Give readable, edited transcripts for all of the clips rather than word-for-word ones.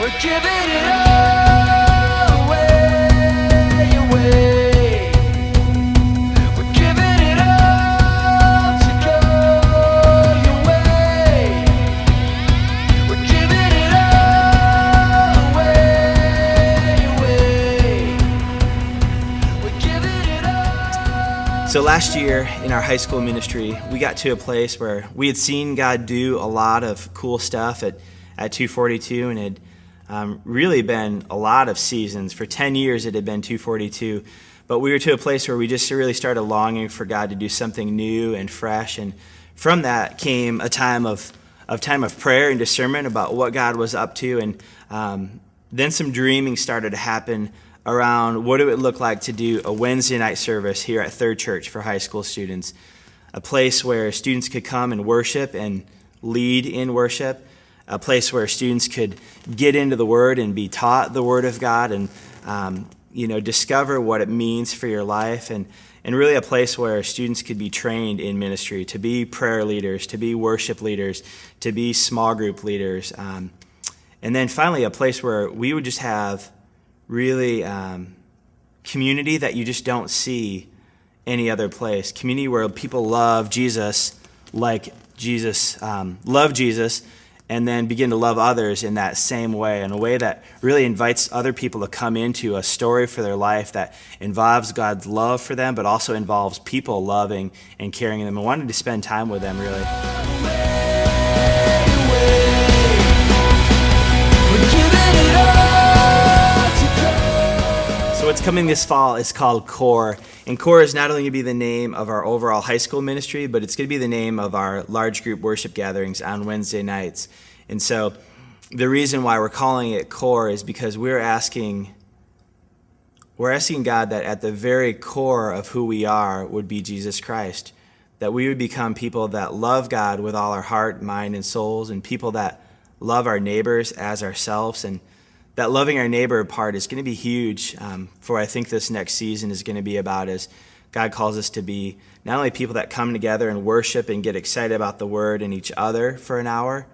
We're giving it all away, away. We're giving it all to go your way. We're giving it all away, away. We're giving it all. So last year in our high school ministry, we got to a place where we had seen God do a lot of cool stuff at 242, and it had really been a lot of seasons. For 10 years it had been 242, but we were to a place where we just really started longing for God to do something new and fresh, and from that came a time of prayer and discernment about what God was up to, and then some dreaming started to happen around what it would look like to do a Wednesday night service here at Third Church for high school students, a place where students could come and worship and lead in worship, a place where students could get into the Word and be taught the Word of God and discover what it means for your life, and really a place where students could be trained in ministry, to be prayer leaders, to be worship leaders, to be small group leaders, and then finally a place where we would just have really community that you just don't see any other place, community where people love Jesus like Jesus loved Jesus, and then begin to love others in that same way, in a way that really invites other people to come into a story for their life that involves God's love for them, but also involves people loving and caring them. I wanted to spend time with them, really. So what's coming this fall is called CORE, and CORE is not only going to be the name of our overall high school ministry, but it's going to be the name of our large group worship gatherings on Wednesday nights. And so the reason why we're calling it CORE is because we're asking God that at the very core of who we are would be Jesus Christ, that we would become people that love God with all our heart, mind, and souls, and people that love our neighbors as ourselves. And that loving our neighbor part is going to be huge for what I think this next season is going to be about, as God calls us to be not only people that come together and worship and get excited about the Word and each other for an hour,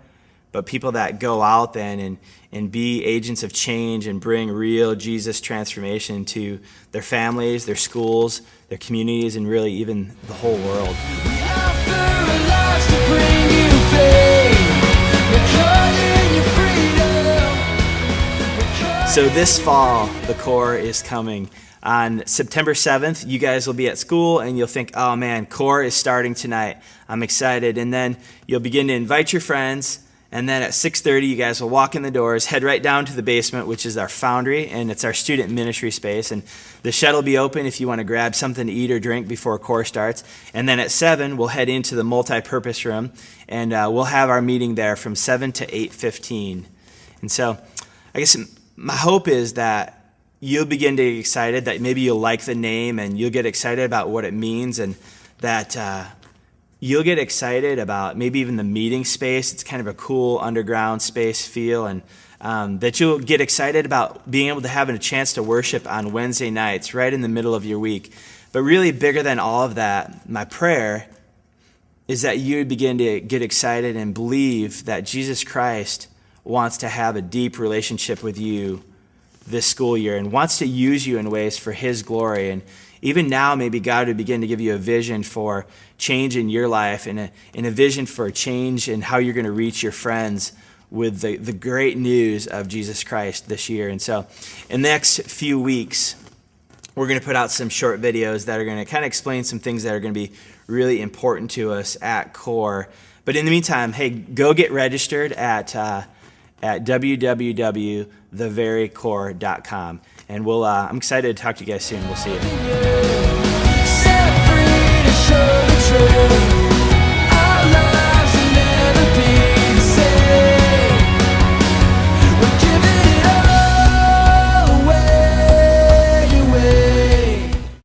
but people that go out then and be agents of change and bring real Jesus transformation to their families, their schools, their communities, and really even the whole world. So this fall, the CORE is coming. On September 7th, you guys will be at school and you'll think, oh man, CORE is starting tonight. I'm excited. And then you'll begin to invite your friends. And then at 6:30, you guys will walk in the doors, head right down to the basement, which is our foundry, and it's our student ministry space. And the shed will be open if you want to grab something to eat or drink before CORE starts. And then at 7, we'll head into the multi-purpose room, and we'll have our meeting there from 7 to 8:15. And so I guess my hope is that you'll begin to get excited, that maybe you'll like the name and you'll get excited about what it means, and that you'll get excited about maybe even the meeting space. It's kind of a cool underground space feel, and that you'll get excited about being able to have a chance to worship on Wednesday nights right in the middle of your week. But really bigger than all of that, my prayer is that you begin to get excited and believe that Jesus Christ wants to have a deep relationship with you this school year and wants to use you in ways for His glory. And even now, maybe God would begin to give you a vision for change in your life, and a vision for a change in how you're going to reach your friends with the great news of Jesus Christ this year. And so in the next few weeks, we're going to put out some short videos that are going to kind of explain some things that are going to be really important to us at CORE. But in the meantime, hey, go get registered at www.theverycore.com. And I'm excited to talk to you guys soon. We'll see you.